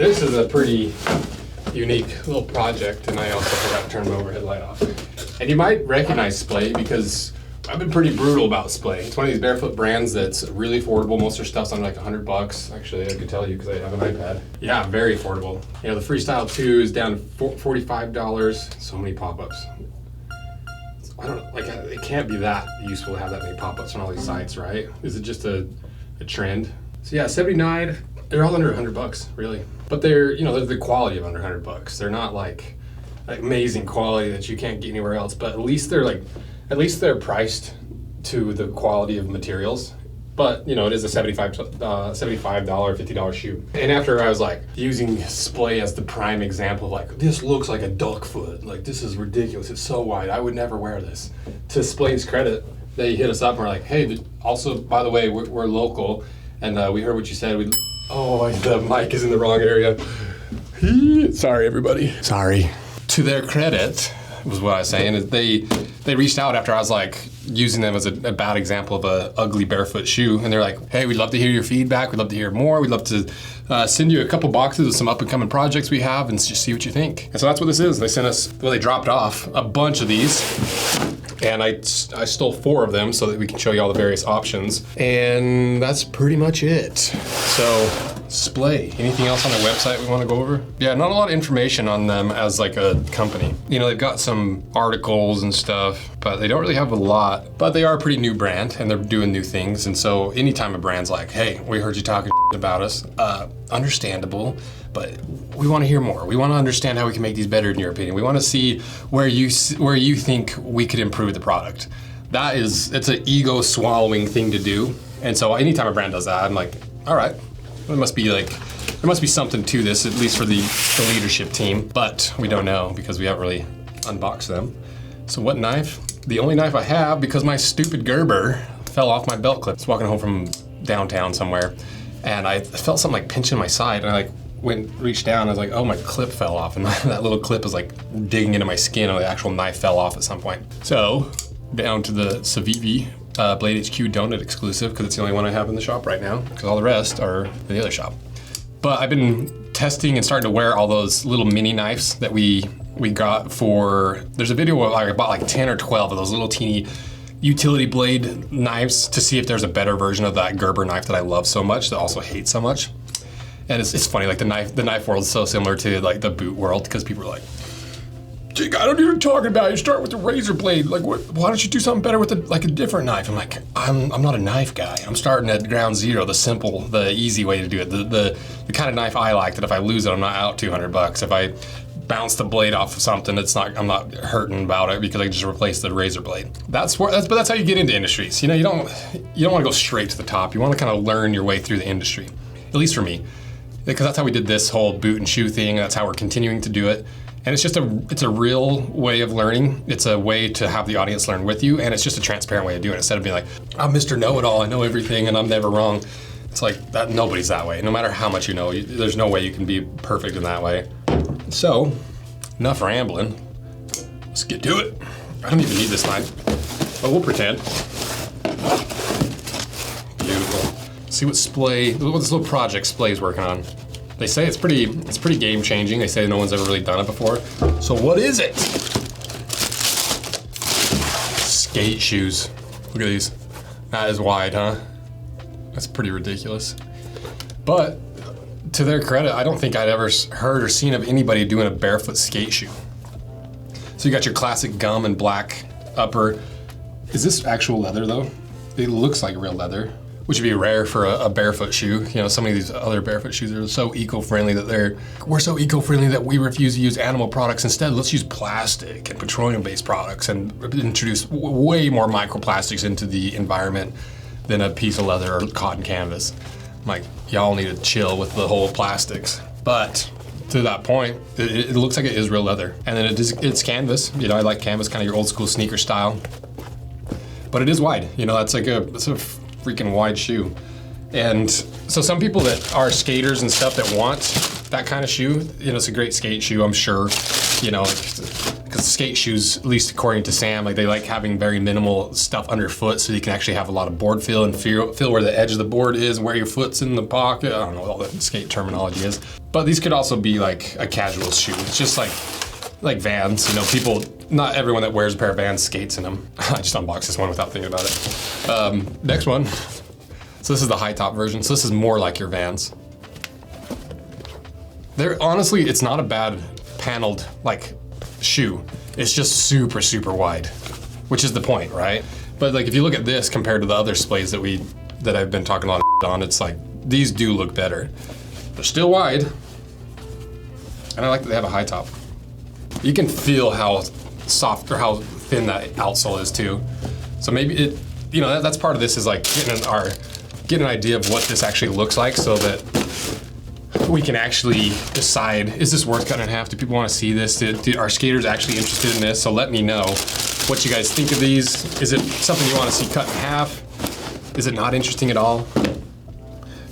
This is a pretty unique little project, and I also forgot to turn my overhead light off. And you might recognize Splay because I've been pretty brutal about Splay. It's one of these barefoot brands that's really affordable. Most of their stuff's under like $100. Actually, I can tell you because I have an iPad. Yeah, very affordable. You know, the Freestyle 2 is down to $45. So many pop-ups. I don't like. It can't be that useful to have that many pop-ups on all these sites, right? Is it just a trend? So yeah, 79. They're all under $100, really. But they're, you know, they're the quality of under $100. They're not like amazing quality that you can't get anywhere else. But at least they're priced to the quality of materials. But, you know, it is a $75, $50 shoe. And after I was like using Splay as the prime example of like, this looks like a duck foot. Like, this is ridiculous. It's so wide. I would never wear this. To Splay's credit, they hit us up and were like, hey, also, by the way, we're local. And we heard what you said. The mic is in the wrong area. Sorry, everybody. Sorry. To their credit, was what I was saying, is they reached out after I was like using them as a bad example of a ugly barefoot shoe, and they're like, hey, we'd love to hear your feedback, we'd love to hear more, we'd love to send you a couple boxes of some up and coming projects we have and just see what you think. And so that's what this is. They sent us, they dropped off a bunch of these, and I stole 4 of them so that we can show you all the various options, and that's pretty much it. So Splay. Anything else on their website we want to go over? Yeah, not a lot of information on them as like a company. You know, they've got some articles and stuff, but they don't really have a lot. But they are a pretty new brand, and they're doing new things. And so anytime a brand's like, hey, we heard you talking about us, understandable, but we want to hear more. We want to understand how we can make these better in your opinion. We want to see where you think we could improve the product. It's an ego swallowing thing to do. And so anytime a brand does that, I'm like, all right. There must be something to this, at least for the leadership team, but we don't know because we haven't really unboxed them. So what knife? The only knife I have, because my stupid Gerber fell off my belt clip. I was walking home from downtown somewhere, and I felt something like pinching my side, and I reached down, and I was like, oh, my clip fell off, and that little clip was like digging into my skin, and the actual knife fell off at some point. So down to the Civivi Blade HQ Donut exclusive, because it's the only one I have in the shop right now, because all the rest are in the other shop. But I've been testing and starting to wear all those little mini knives that we got for, there's a video where I bought like 10 or 12 of those little teeny utility blade knives to see if there's a better version of that Gerber knife that I love so much, that I also hate so much. And it's funny, like the knife world is so similar to like the boot world, because people are like, Jake, I don't know what you're talking about. You start with the razor blade. Like, why don't you do something better with a different knife? I'm like, I'm not a knife guy. I'm starting at ground zero, the simple, the easy way to do it. The kind of knife I like that if I lose it, I'm not out $200. If I bounce the blade off of something, I'm not hurting about it because I just replace the razor blade. But that's how you get into industries. You know, you don't want to go straight to the top. You want to kind of learn your way through the industry. At least for me, because that's how we did this whole boot and shoe thing. That's how we're continuing to do it. And it's a real way of learning. It's a way to have the audience learn with you, and it's just a transparent way of doing it. Instead of being like, I'm Mr. Know-It-All, I know everything, and I'm never wrong. It's like, that nobody's that way. No matter how much you know, there's no way you can be perfect in that way. So, enough rambling. Let's get to it. I don't even need this knife, but we'll pretend. Beautiful. See what this little project Splay's working on. They say it's pretty game changing. They say no one's ever really done it before. So what is it? Skate shoes. Look at these. That is wide, huh? That's pretty ridiculous. But to their credit, I don't think I'd ever heard or seen of anybody doing a barefoot skate shoe. So you got your classic gum and black upper. Is this actual leather though? It looks like real leather, which would be rare for a barefoot shoe. You know, some of these other barefoot shoes are so eco-friendly that we're so eco-friendly that we refuse to use animal products. Instead, let's use plastic and petroleum-based products and introduce way more microplastics into the environment than a piece of leather or cotton canvas. I'm like, y'all need to chill with the whole plastics. But to that point, it looks like it is real leather. And then it's canvas. You know, I like canvas, kind of your old school sneaker style. But it is wide. You know, it's a freaking wide shoe. And so some people that are skaters and stuff that want that kind of shoe, you know, it's a great skate shoe, I'm sure, you know, because skate shoes, at least according to Sam, like they like having very minimal stuff underfoot so you can actually have a lot of board feel and feel where the edge of the board is, where your foot's in the pocket. I don't know what all the skate terminology is. But these could also be like a casual shoe. It's just like Vans, you know, people, not everyone that wears a pair of Vans skates in them. I just unboxed this one without thinking about it. Next one. So this is the high top version. So this is more like your Vans. Honestly, it's not a bad paneled like shoe. It's just super, super wide, which is the point, right? But like if you look at this compared to the other Splays that I've been talking a lot on, it's like these do look better. They're still wide, and I like that they have a high top. You can feel how soft or how thin that outsole is too. So maybe it, you know, that's part of this is like getting an idea of what this actually looks like so that we can actually decide, is this worth cutting in half? Do people want to see this? Are skaters actually interested in this? So let me know what you guys think of these. Is it something you want to see cut in half? Is it not interesting at all?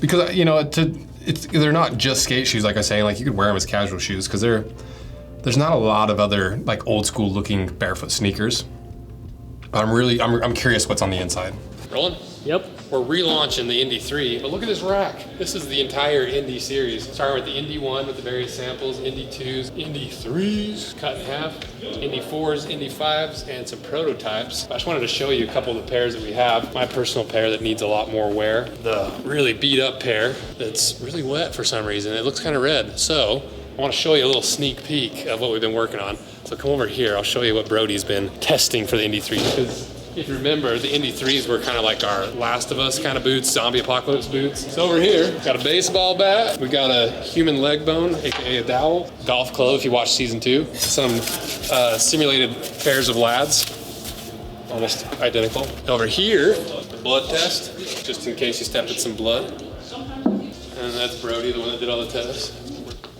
Because, you know, they're not just skate shoes, like I say, like you could wear them as casual shoes because there's not a lot of other like old school looking barefoot sneakers. But I'm curious what's on the inside. Rolling? Yep. We're relaunching the ND3, but look at this rack. This is the entire ND series. Starting with the ND1 with the various samples, ND2s, ND3s, cut in half, ND4s, ND5s, and some prototypes. I just wanted to show you a couple of the pairs that we have. My personal pair that needs a lot more wear. The really beat up pair that's really wet for some reason. It looks kind of red. So I want to show you a little sneak peek of what we've been working on. So come over here, I'll show you what Brody's been testing for the ND3. Because if you remember, the ND3s were kind of like our Last of Us kind of boots, zombie apocalypse boots. So over here, got a baseball bat, we got a human leg bone, aka a dowel, golf club if you watch season 2, some simulated pairs of lads, almost identical. Over here, the blood test, just in case you stepped in some blood. And that's Brody, the one that did all the tests.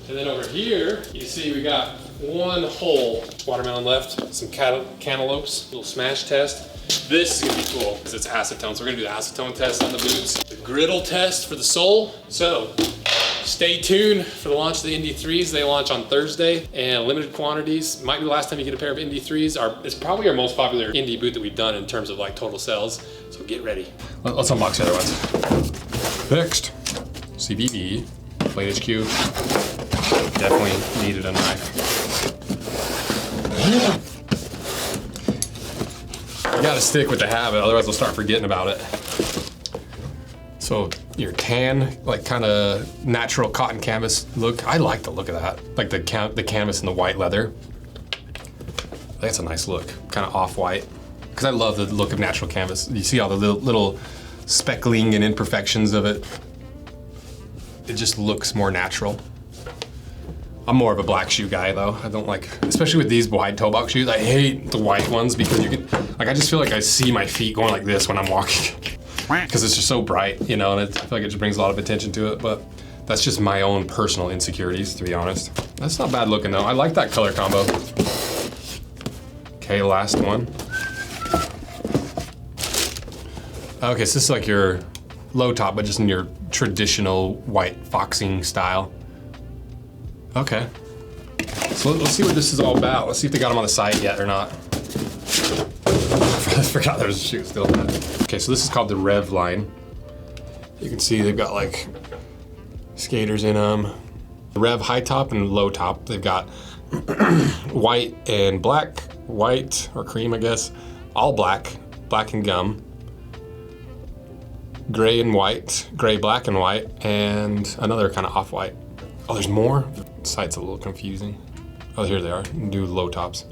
And then over here, you see we got one whole watermelon left, some cantaloupes, little smash test. This is gonna be cool because it's acetone. So we're gonna do the acetone test on the boots, the griddle test for the sole. So stay tuned for the launch of the ND3s. They launch on Thursday and limited quantities. Might be the last time you get a pair of ND3s. It's probably our most popular ND boot that we've done in terms of like total sales. So get ready. Let's unbox the other ones. Next, CBB, Plate HQ. Definitely needed a knife. You gotta stick with the habit, otherwise we'll start forgetting about it. So your tan, like kind of natural cotton canvas look. I like the look of that. Like the canvas and the white leather. I think it's a nice look, kind of off-white. Because I love the look of natural canvas. You see all the little speckling and imperfections of it. It just looks more natural. I'm more of a black shoe guy though. I don't like, especially with these wide toe box shoes, I hate the white ones because you can, like I just feel like I see my feet going like this when I'm walking. Because it's just so bright, you know, and I feel like it just brings a lot of attention to it, but that's just my own personal insecurities, to be honest. That's not bad looking though. I like that color combo. Okay, last one. Okay, so this is like your low top, but just in your traditional white foxing style. Okay, so let's see what this is all about. Let's see if they got them on the site yet or not. I forgot there was a shoe still in that. Okay, so this is called the Rev line. You can see they've got like skaters in them. The Rev high top and low top. They've got white and black, white or cream, I guess. All black, black and gum. Gray and white, gray, black and white, and another kind of off-white. Oh, there's more? The site's a little confusing. Oh, here they are, new low tops.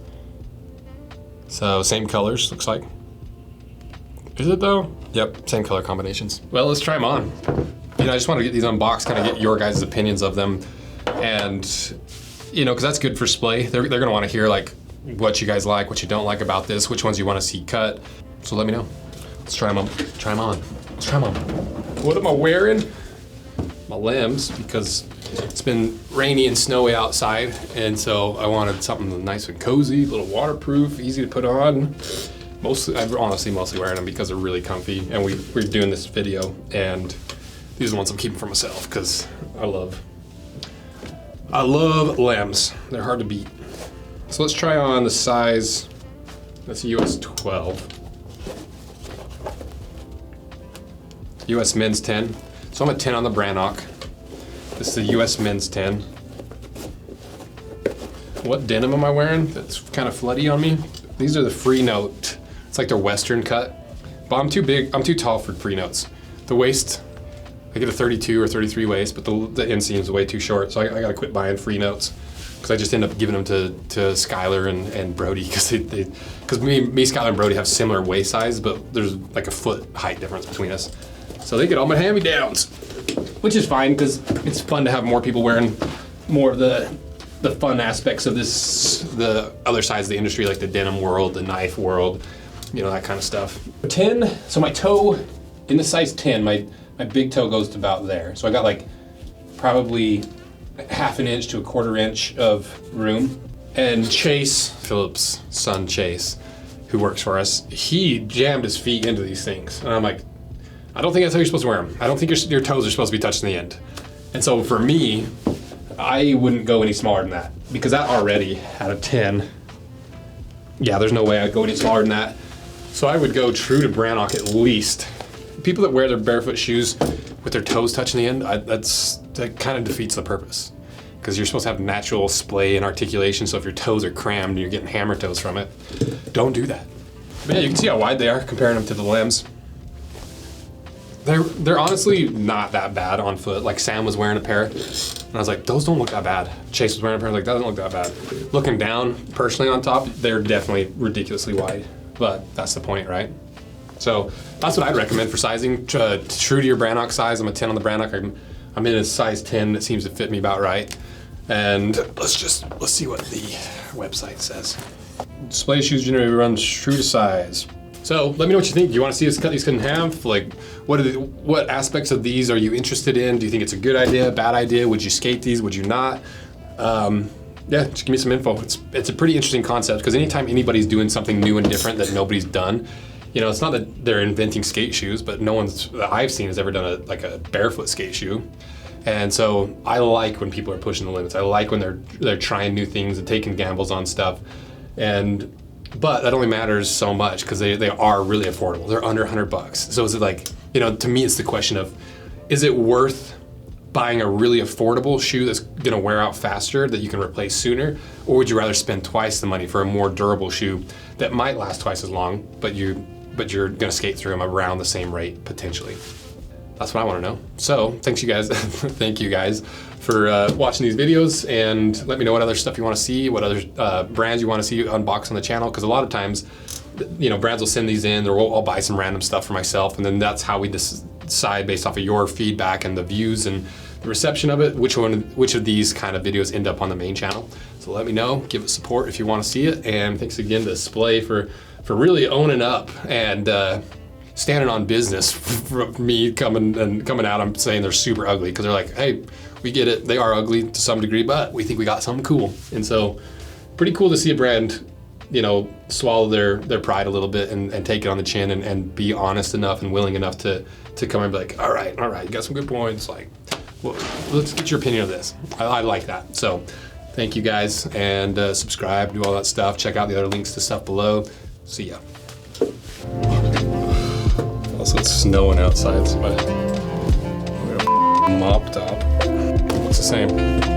So same colors, looks like. Is it though? Yep, same color combinations. Well, let's try them on. You know, I just want to get these unboxed, kind of get your guys' opinions of them. And, you know, because that's good for Splay. They're gonna want to hear like what you guys like, what you don't like about this, which ones you want to see cut. So let me know. Let's try them on. Try them on. Let's try them on. What am I wearing? My limbs, because it's been rainy and snowy outside, and so I wanted something nice and cozy, a little waterproof, easy to put on. I'm honestly mostly wearing them because they're really comfy, and we're doing this video, and these are the ones I'm keeping for myself because I love limbs. They're hard to beat. So let's try on the size, that's US 12. US men's 10. So I'm a 10 on the Brannock. This is the US men's 10. What denim am I wearing that's kind of floody on me? These are the Free Note. It's like their Western cut. But I'm too big, I'm too tall for Free Notes. The waist, I get a 32 or 33 waist, but the inseam is way too short, so I gotta quit buying Free Notes. Because I just end up giving them to Skylar and Brody, because me, Skylar, and Brody have similar waist size, but there's like a foot height difference between us. So they get all my hand-me-downs, which is fine, because it's fun to have more people wearing more of the fun aspects of the other sides of the industry, like the denim world, the knife world, you know, that kind of stuff. 10, so my toe, in the size 10, my big toe goes to about there. So I got like probably ½ an inch to ¼ inch of room. And Chase, Philip's son Chase, who works for us, he jammed his feet into these things. And I'm like, I don't think that's how you're supposed to wear them. I don't think your toes are supposed to be touching the end. And so for me, I wouldn't go any smaller than that, because that already out of 10, yeah, there's no way I'd go any smaller than that. So I would go true to Brannock at least. People that wear their barefoot shoes with their toes touching the end, that kind of defeats the purpose, because you're supposed to have natural splay and articulation. So if your toes are crammed and you're getting hammer toes from it, don't do that. But yeah, you can see how wide they are comparing them to the limbs. They're honestly not that bad on foot. Like Sam was wearing a pair, and I was like, those don't look that bad. Chase was wearing a pair, like, that doesn't look that bad. Looking down, personally on top, they're definitely ridiculously wide, but that's the point, right? So that's what I'd recommend for sizing. True to your Brannock size. I'm a 10 on the Brannock. I'm in a size 10 that seems to fit me about right. And let's see what the website says. Splay shoes generally runs true to size. So let me know what you think. Do you want to see us cut these in half? Like, what aspects of these are you interested in? Do you think it's a good idea, bad idea? Would you skate these? Would you not? Yeah, just give me some info. It's a pretty interesting concept, because anytime anybody's doing something new and different that nobody's done, you know, it's not that they're inventing skate shoes, but no one's that I've seen has ever done a barefoot skate shoe. And so I like when people are pushing the limits. I like when they're trying new things and taking gambles on stuff. But that only matters so much, because they are really affordable. They're under $100. So is it like, you know, to me it's the question of, is it worth buying a really affordable shoe that's gonna wear out faster, that you can replace sooner? Or would you rather spend twice the money for a more durable shoe that might last twice as long, but you're gonna skate through them around the same rate, potentially? That's what I wanna know. So thank you guys for watching these videos, and let me know what other stuff you wanna see, what other brands you wanna see unboxed on the channel, because a lot of times, you know, brands will send these in, or I'll buy some random stuff for myself, and then that's how we decide based off of your feedback and the views and the reception of it, which of these kind of videos end up on the main channel. So let me know, give it support if you wanna see it, and thanks again to Splay for really owning up and standing on business for me coming out. I'm saying they're super ugly, because they're like, hey, we get it, they are ugly to some degree, but we think we got something cool. And so pretty cool to see a brand, you know, swallow their pride a little bit and take it on the chin and be honest enough and willing enough to come and be like, all right, you got some good points, like, well, let's get your opinion of this. I like that. So thank you guys, and subscribe, do all that stuff. Check out the other links to stuff below. See ya. Also, it's snowing outside, so we got a mop top. Looks the same.